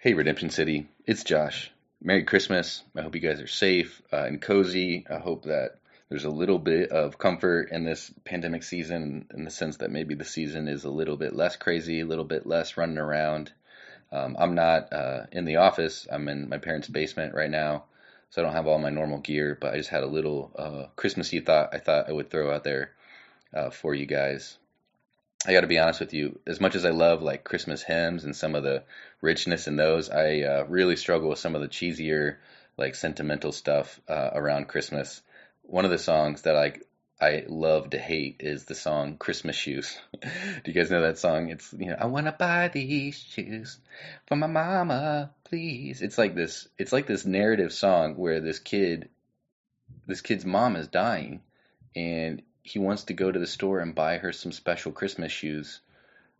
Hey, Redemption City, it's Josh. Merry Christmas. I hope you guys are safe and cozy. I hope that there's a little bit of comfort in this pandemic season in the sense that maybe the season is a little bit less crazy, a little bit less running around. I'm not in the office, I'm in my parents' basement right now, so I don't have all my normal gear, but I just had a little Christmassy thought I thought I would throw out there for you guys. I got to be honest with you. As much as I love like Christmas hymns and some of the richness in those, I really struggle with some of the cheesier, like sentimental stuff around Christmas. One of the songs that I love to hate is the song "Christmas Shoes." Do you guys know that song? It's I want to buy these shoes for my mama, please. It's like this. It's like this narrative song where this kid's mom is dying, and he wants to go to the store and buy her some special Christmas shoes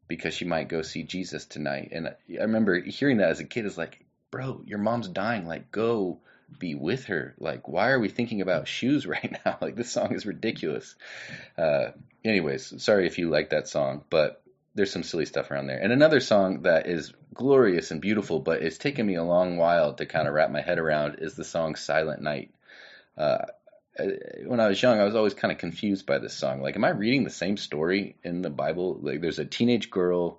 because she might go see Jesus tonight. And I remember hearing that as a kid. It's like, bro, your mom's dying. Like, go be with her. Like, why are we thinking about shoes right now? Like, this song is ridiculous. Uh, Anyways, sorry if you like that song, but there's some silly stuff around there. And another song that is glorious and beautiful, but it's taken me a long while to kind of wrap my head around is the song Silent Night. Uh, when I was young, I was always kind of confused by this song. Like, am I reading the same story in the Bible? Like, there's a teenage girl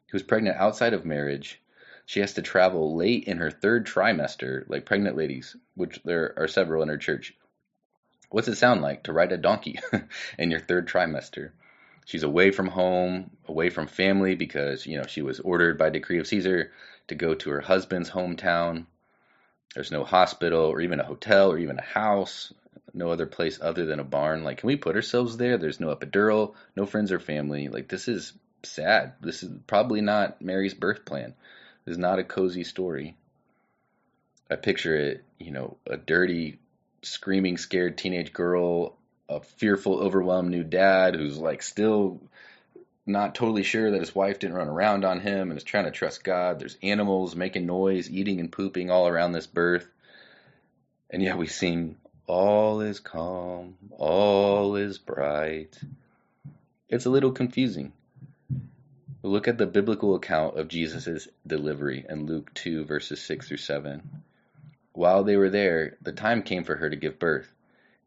who's pregnant outside of marriage. She has to travel late in her third trimester, like pregnant ladies, which there are several in her church. What's it sound like to ride a donkey in your third trimester? She's away from home, away from family because, she was ordered by decree of Caesar to go to her husband's hometown. There's no hospital or even a hotel or even a house, no other place other than a barn. Like, can we put ourselves there? There's no epidural, no friends or family. Like, this is sad. This is probably not Mary's birth plan. This is not a cozy story. I picture it, a dirty, screaming, scared teenage girl, a fearful, overwhelmed new dad who's like still not totally sure that his wife didn't run around on him and is trying to trust God. There's animals making noise, eating and pooping all around this birth. And yet we sing, all is calm, all is bright. It's a little confusing. Look at the biblical account of Jesus' delivery in Luke 2, verses 6 through 7. While they were there, the time came for her to give birth.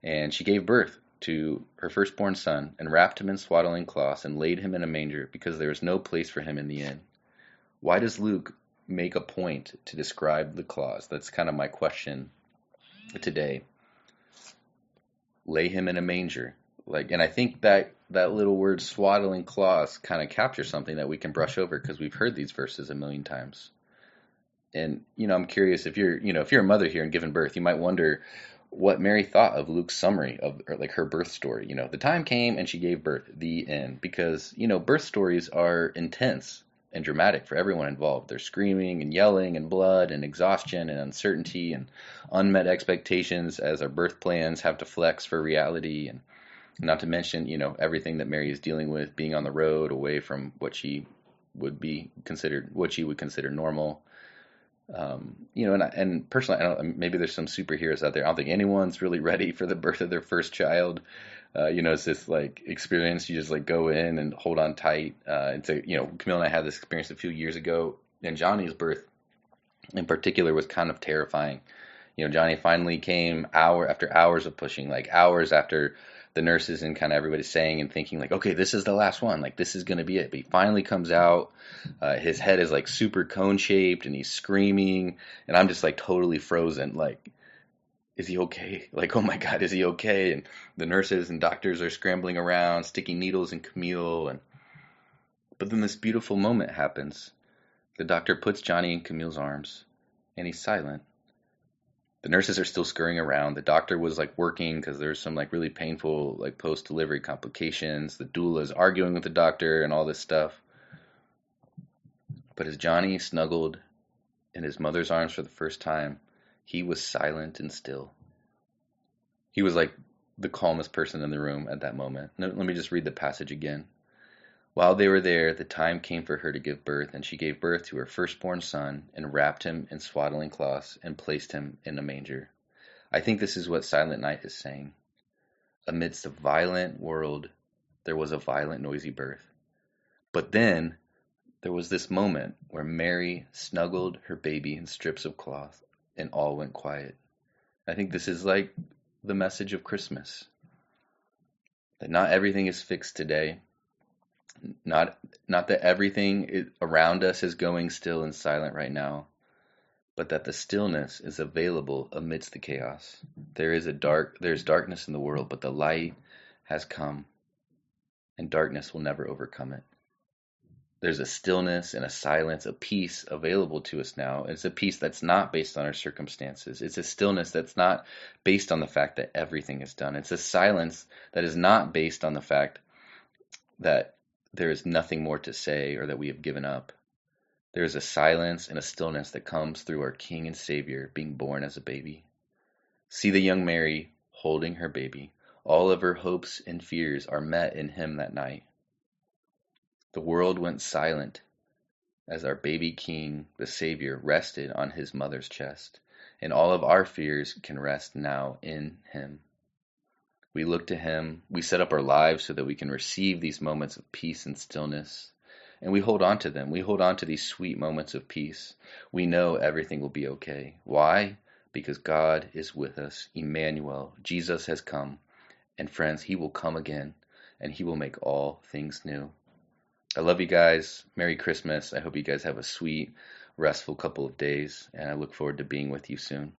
And she gave birth to her firstborn son, and wrapped him in swaddling cloths, and laid him in a manger, because there was no place for him in the inn. Why does Luke make a point to describe the clause? That's kind of my question today. Lay him in a manger. And I think that little word swaddling cloths kind of captures something that we can brush over because we've heard these verses a million times. And, I'm curious if you're a mother here and giving birth, you might wonder what Mary thought of Luke's summary of like her birth story. The time came and she gave birth, the end. Because, birth stories are intense and dramatic for everyone involved. They're screaming and yelling and blood and exhaustion and uncertainty and unmet expectations as our birth plans have to flex for reality. And not to mention, everything that Mary is dealing with, being on the road away from what she would consider normal. And personally, I don't. Maybe there's some superheroes out there. I don't think anyone's really ready for the birth of their first child. It's this like experience. You just like go in and hold on tight. Camille and I had this experience a few years ago, and Johnny's birth, in particular, was kind of terrifying. Johnny finally came after hours of pushing, like hours after the nurses and kind of everybody saying and thinking like, okay, this is the last one. Like, this is going to be it. But he finally comes out. His head is like super cone shaped and he's screaming. And I'm just like totally frozen. Like, is he okay? Like, oh my God, is he okay? And the nurses and doctors are scrambling around, sticking needles in Camille. But then this beautiful moment happens. The doctor puts Johnny in Camille's arms and he's silent. The nurses are still scurrying around. The doctor was like working because there's some like really painful like post-delivery complications. The doula is arguing with the doctor and all this stuff. But as Johnny snuggled in his mother's arms for the first time, he was silent and still. He was like the calmest person in the room at that moment. Let me just read the passage again. While they were there, the time came for her to give birth, and she gave birth to her firstborn son, and wrapped him in swaddling cloths, and placed him in a manger. I think this is what Silent Night is saying. Amidst a violent world, there was a violent, noisy birth. But then, There was this moment where Mary snuggled her baby in strips of cloth and all went quiet. I think this is like the message of Christmas, that not everything is fixed today, not that everything around us is going still and silent right now, but that the stillness is available amidst the chaos. There's darkness in the world, but the light has come, and darkness will never overcome it. There's a stillness and a silence, a peace available to us now. It's a peace that's not based on our circumstances. It's a stillness that's not based on the fact that everything is done. It's a silence that is not based on the fact that there is nothing more to say or that we have given up. There is a silence and a stillness that comes through our King and Savior being born as a baby. See the young Mary holding her baby. All of her hopes and fears are met in him that night. The world went silent as our baby King, the Savior, rested on his mother's chest, and all of our fears can rest now in him. We look to him, we set up our lives so that we can receive these moments of peace and stillness, and we hold on to them. We hold on to these sweet moments of peace. We know everything will be okay. Why? Because God is with us. Emmanuel, Jesus has come, and friends, he will come again, and he will make all things new. I love you guys. Merry Christmas. I hope you guys have a sweet, restful couple of days, and I look forward to being with you soon.